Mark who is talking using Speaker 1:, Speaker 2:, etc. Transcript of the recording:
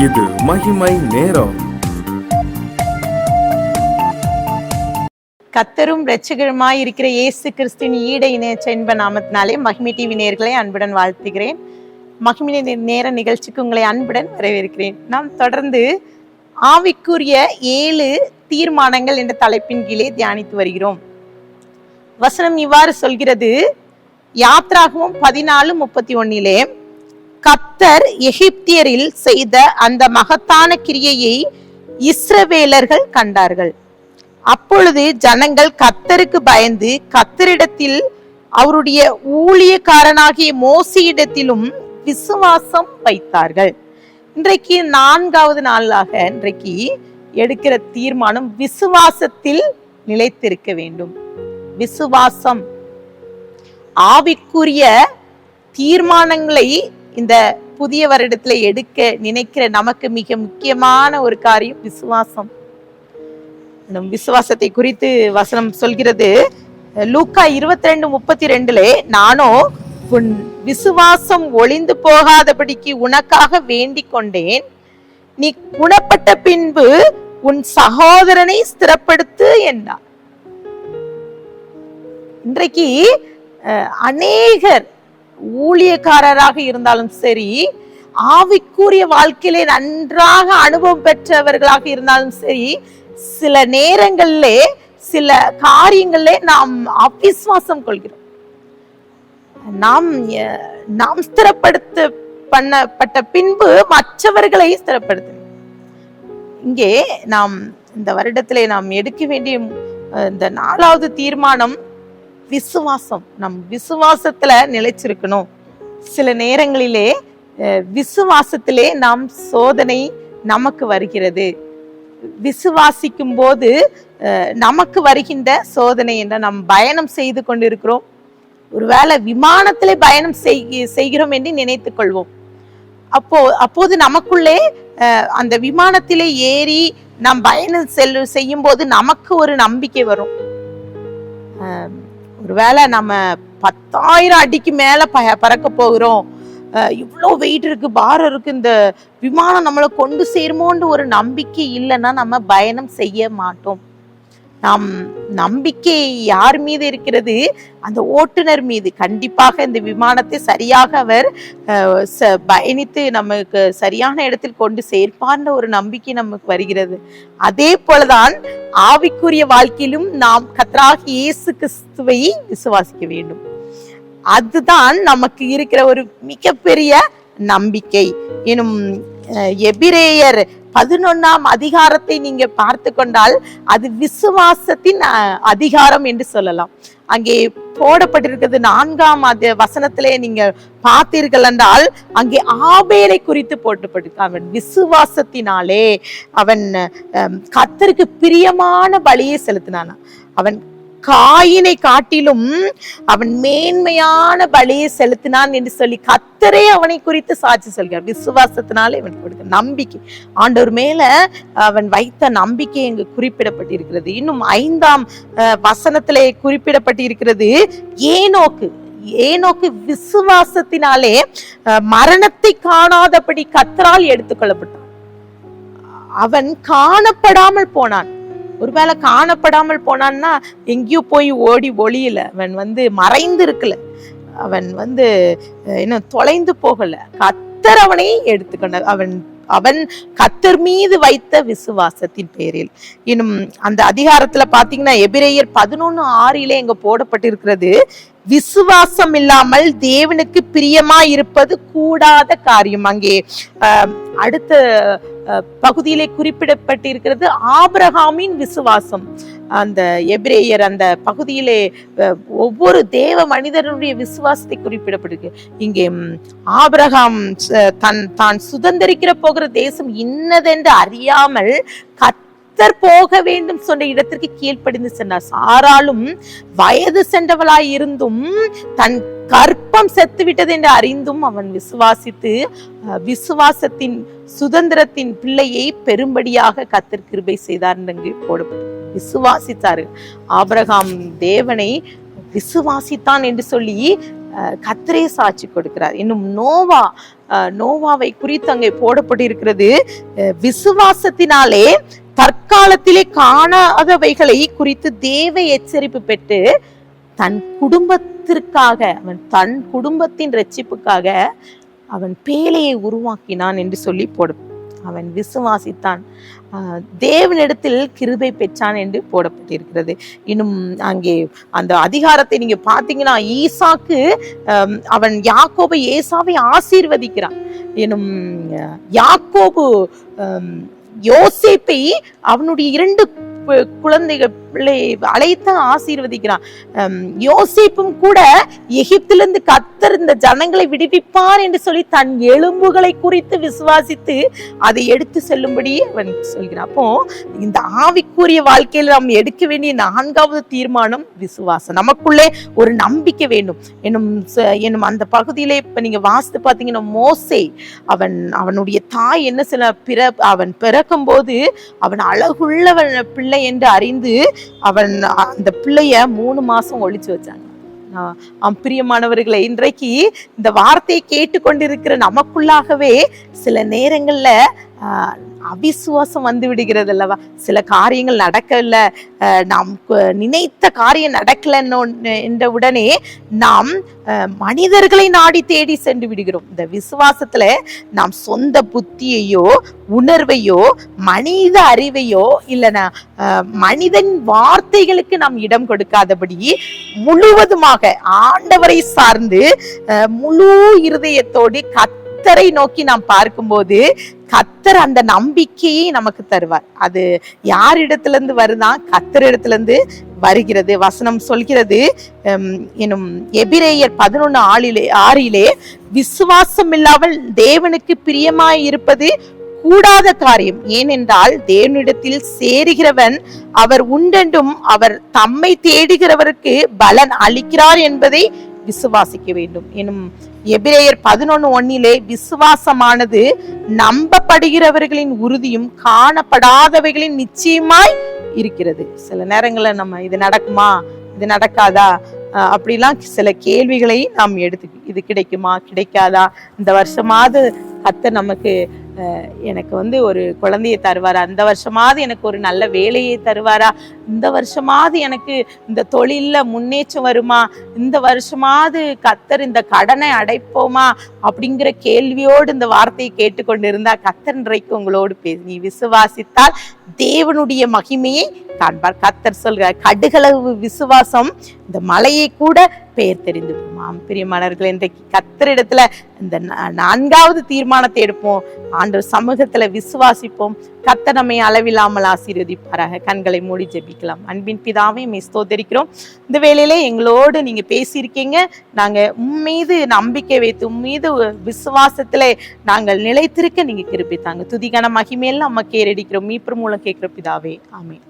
Speaker 1: இது மகிமை நேரம்.
Speaker 2: கர்த்தரும் இரட்சகருமாய் இருக்கிற இயேசு கிறிஸ்துவின் ஈட இணையற்ற இன்ப நாமத்தினாலே மகிமை டிவி நேயர்களை அன்புடன் வாழ்த்துகிறேன். மகிமை நேர நிகழ்ச்சிக்கு உங்களை அன்புடன் வரவேற்கிறேன். நாம் தொடர்ந்து ஆவிக்குரிய 7 தீர்மானங்கள் என்ற தலைப்பின் கீழே தியானித்து வருகிறோம். வசனம் இவ்வாறு சொல்கிறது, யாத்ராகமம் 14:31 கர்த்தர் எகிப்தியரில் செய்த அந்த மகத்தான கிரியையை இஸ்ரவேலர்கள் கண்டார்கள். அப்பொழுது ஜனங்கள் கர்த்தருக்கு பயந்து கர்த்தரிடத்தில் அவருடைய ஊழியக்காரனாகிய மோசேயிடத்திலும் விசுவாசம் வைத்தார்கள். இன்றைக்கு 4வது நாளாக இன்றைக்கு எடுக்கிற தீர்மானம் விசுவாசத்தில் நிலைத்திருக்க வேண்டும். விசுவாசம் ஆவிக்குரிய தீர்மானங்களை இந்த புதிய வருடத்துல எடுக்க நினைக்கிற நமக்கு மிக முக்கியமான ஒரு காரியம் விசுவாசம். நம் விசுவாசத்தை குறித்து வசனம் சொல்கிறது, லூக்கா 22:32 நானோ உன் விசுவாசம் ஒளிந்து போகாதபடிக்கு உனக்காக வேண்டிக் கொண்டேன், நீ குணப்பட்ட பின்பு உன் சகோதரனை ஸ்திரப்படுத்து என்றார். இன்றைக்கு அநேகர் ஊழியக்காரராக இருந்தாலும் சரி, ஆவிக்குரிய வாழ்க்கையிலே நன்றாக அனுபவம் பெற்றவர்களாக இருந்தாலும் சரி, சில நேரங்களிலே சில காரியங்களிலே நாம் அவிசுவாசம் கொள்கிறோம். நாம் ஸ்திரப்படுத்த பண்ணப்பட்ட பின்பு மற்றவர்களை ஸ்திரப்படுத்த. இங்கே நாம் இந்த வருடத்திலே நாம் எடுக்க வேண்டிய இந்த 4வது தீர்மானம் விசுவாசம். நம் விசுவாசத்துல நிலைச்சிருக்கணும். சில நேரங்களிலே விசுவாசத்திலே நாம் சோதனை நமக்கு வருகிறது. விசுவாசிக்கும் போது நமக்கு வருகின்ற சோதனை என்ற நாம் பயணம் செய்து கொண்டிருக்கிறோம். ஒருவேளை விமானத்திலே பயணம் செய்கிறோம் என்று நினைத்துக் கொள்வோம். அப்போது நமக்குள்ளே அந்த விமானத்திலே ஏறி நாம் பயணம் செய்யும் போது நமக்கு ஒரு நம்பிக்கை வரும். ஒருவேளை நம்ம 10,000 அடிக்கு மேல பறக்க போகிறோம், இவ்வளோ வெயிட் இருக்கு, பாரம் இருக்கு, இந்த விமானம் நம்மளை கொண்டு சேருமோன்ற ஒரு நம்பிக்கை இல்லைன்னா நம்ம பயணம் செய்ய மாட்டோம். நம் நம்பிக்கை யார் மீது இருக்கிறது? அந்த ஓட்டுநர் மீது. கண்டிப்பாக இந்த விமானத்தை சரியாக அவர் பயணித்து நமக்கு சரியான இடத்தில் கொண்டு சேர்ப்பார்ன்ற ஒரு நம்பிக்கை நமக்கு வருகிறது. அதே போலதான் ஆவிக்குரிய வாழ்க்கையிலும் நாம் கர்த்தராகிய இயேசு கிறிஸ்துவை விசுவாசிக்க வேண்டும். அதுதான் நமக்கு இருக்கிற ஒரு மிகப்பெரிய நம்பிக்கை. எனும் எபிரேயர் 11ஆம் அதிகாரத்தை நீங்க பார்த்து கொண்டால் அது விசுவாசத்தின் அதிகாரம் என்று சொல்லலாம். அங்கே போடப்பட்டிருக்கிறது 4ஆம் வசனத்திலே நீங்க பார்த்தீர்கள் என்றால் அங்கே ஆபேலை குறித்து போட்டப்பட்டிருக்கு. அவன் விசுவாசத்தினாலே அவன் கர்த்தருக்கு பிரியமான பலியை செலுத்தினான். அவன் காயினை காட்டிலும் அவன் மேன்மையான பலியை செலுத்தினான் என்று சொல்லி கர்த்தரே அவனை குறித்து சாட்சி சொல்கிறார். விசுவாசத்தினாலே அவன் கொடுத்த நம்பிக்கை, ஆண்டவர் மேல அவன் வைத்த நம்பிக்கை இங்கு குறிப்பிடப்பட்டிருக்கிறது. இன்னும் 5ஆம் வசனத்திலே குறிப்பிடப்பட்டிருக்கிறது, ஏனோக்கு விசுவாசத்தினாலே மரணத்தை காணாதபடி கர்த்தரால் எடுத்துக்கொள்ளப்பட்டான். அவன் காணப்படாமல் போனான். ஒருவேளை காணப்படாமல் போனான்னா எங்கேயோ போய் ஓடி ஒளியல, அவன் மறைந்து இருக்கல, அவன் என்ன தொலைந்து போகல, கர்த்தர் அவனை எடுத்துக்கொண்டார். அவன் கர்த்தர் மீது வைத்த விசுவாசத்தின் பேரில். இன்னும் அந்த அதிகாரத்துல பாத்தீங்கன்னா எபிரேயர் 11:6 எங்க போடப்பட்டிருக்கிறது, விசுவாசம் இல்லாமல் தேவனுக்கு பிரியமா இருப்பது கூடாத காரியம். அங்கே அடுத்த பகுதியிலே குறிப்பிடப்பட்டிருக்கிறது ஆபிரகாமின் விசுவாசம். அந்த எபிரேயர் அந்த பகுதியிலே ஒவ்வொரு தேவ மனிதனுடைய விசுவாசத்தை குறிப்பிடப்பட்டிருக்கு. இங்கே ஆபிரகாம் தான் சுதந்திரிக்கிற போகிற தேசம் இன்னதென்று அறியாமல் கர்த்தர் போக வேண்டும் சொன்ன இடத்திற்கு கீழ்ப்படிந்து சென்றார். சாராலும் வயது சென்றவளாய் இருந்தும் தன் கற்பம் செத்து விட்டது என்று அறிந்தும் அவன் விசுவாசித்து விசுவாசத்தின் சுதந்திரத்தின் பிள்ளையை பெரும்படியாக கர்த்தர் கிருபை செய்தார் என்று போடப்பட்டது. விசுவாசித்தாரு. ஆபிரகாம் தேவனை விசுவாசித்தான் என்று சொல்லி கர்த்தரே சாட்சி கொடுக்கிறார். இன்னும் நோவாவை குறித்து அங்கே போடப்பட்டிருக்கிறது, விசுவாசத்தினாலே தற்காலத்திலே காணாதவைகளை குறித்து தேவ எச்சரிப்பு பெற்று தன் குடும்பத்திற்காக, தன் குடும்பத்தின் ரட்சிப்புக்காக அவன் பேழையை உருவாக்கினான் என்று சொல்லி அவன் விசுவாசித்தான், தேவனிடத்தில் கிருபை பெற்றான் என்று போடப்பட்டிருக்கிறது. இன்னும் அங்கே அந்த அதிகாரத்தை நீங்க பாத்தீங்கன்னா, ஈசாக்கு அவன் யாக்கோபை ஏசாவை ஆசீர்வதிக்கிறான். இன்னும் யாக்கோபு யோசேப்பை அவனுடைய 2 குழந்தைகளை அழைத்து ஆசீர்வதிக்கிறான். யோசேப்பும் கூட எகிப்திலிருந்து கர்த்தர் இந்த ஜனங்களை விடுவிப்பார் என்று சொல்லி தன் எலும்புகளை குறித்து விசுவாசித்து அதை எடுத்து செல்லும்படி அவன் சொல்கிறான். அப்போ இந்த ஆவிக்குரிய வாழ்க்கையில நாம் எடுக்க வேண்டிய 4வது தீர்மானம் விசுவாசம். நமக்குள்ளே ஒரு நம்பிக்கை வேண்டும். என்னும் அந்த பகுதியிலே இப்ப நீங்க வாசித்து பாத்தீங்கன்னா, மோசே அவனுடைய தாய் என்ன சில அவன் பிறக்கும் போது அவன் அழகுள்ளவன் பிள்ளை என்று அறிந்து அவன் அந்த பிள்ளைய 3 மாசம் ஒளிச்சு வச்சாங்க. பிரியமானவர்களை, இன்றைக்கு இந்த வார்த்தையை கேட்டுக்கொண்டிருக்கிற நமக்குள்ளாகவே சில நேரங்கள்ல அவிசுவாசம் வந்து விடுகிறது அல்லவா? சில காரியங்கள் நடக்கல, நாம் நினைத்த காரியம் நடக்கல என்ற உடனே நாம் மனிதர்களை நாடி தேடி சென்று விடுகிறோம். இந்த விசுவாசத்துல நாம் சொந்த புத்தியையோ உணர்வையோ மனித அறிவையோ இல்லைன்னா மனிதன் வார்த்தைகளுக்கு நாம் இடம் கொடுக்காதபடி முழுவதுமாக ஆண்டவரை சார்ந்து முழு இருதயத்தோடு கர்த்தரை நோக்கி நாம் பார்க்கும்போது கர்த்தர் அந்த நம்பிக்கையை நமக்கு தருவார். அது யாரிடத்துல இருந்து வருதான்? கர்த்தரிடத்துல இருந்து வருகிறது. வசனம் சொல்கிறது, எனும் எபிரேயர் 11:6 விசுவாசம் இல்லாமல் தேவனுக்கு பிரியமாய் இருப்பது கூடாத காரியம். ஏனென்றால் தேவனிடத்தில் சேருகிறவன் அவர் உண்டென்றும் அவர் தம்மை தேடுகிறவருக்கு பலன் அளிக்கிறார் என்பதை விசுவாசிக்க வேண்டும். எனும் எபிரேயர் 11:1 விசுவாசமானது நம்பப்படுகிறவர்களின் உறுதியும் காணப்படாதவைகளின் நிச்சயமாய் இருக்கிறது. சில நேரங்கள்ல நம்ம இது நடக்குமா, இது நடக்காதா அப்படிலாம் சில கேள்விகளை நாம் இது கிடைக்குமா கிடைக்காதா, இந்த வருஷமாவது கர்த்தர் நமக்கு எனக்கு ஒரு குழந்தையை தருவாரா, இந்த வருஷமாவது எனக்கு ஒரு நல்ல வேலையை தருவாரா, இந்த வருஷமாவது எனக்கு இந்த தொழில்ல முன்னேற்றம் வருமா, இந்த வருஷமாவது கர்த்தர் இந்த கடனை அடைப்போமா அப்படிங்கிற கேள்வியோடு இந்த வார்த்தையை கேட்டுக்கொண்டிருந்தா கர்த்தர் இன்றைக்கு உங்களோடு நீ விசுவாசித்தால் தேவனுடைய மகிமையை காண்பார். கர்த்தர் சொல்கிறார், கடுகளவு விசுவாசம் இந்த மலையை கூட பெயர் தெரிந்து போமாம். பிரியமானவர்களே, இன்றைக்கு கர்த்தரிடத்துல இந்த 4வது தீர்மானத்தை எடுப்போம். ஆண்டவர் சமூகத்துல விசுவாசிப்போம். கர்த்தர் நம்மை அளவில்லாமல் ஆசீர்வதிப்பாராக. கண்களை மூடி ஜெபிக்கலாம். அன்பின் பிதாவே, மே ஸ்தோத்திரிக்கிறோம். இந்த வேளையிலே எங்களோடு நீங்க பேசியிருக்கீங்க. நாங்க உம்மீது நம்பிக்கை வைத்து உம்மீது விசுவாசத்திலே நாங்கள் நிலைத்திருக்க நீங்க கிருபை தாங்க. துதிகான மகிமையெல்லாம் நம்ம கேரடிக்கிறோம். மீட்பர் மூலம் கேட்கிற பிதாவே, ஆமென்.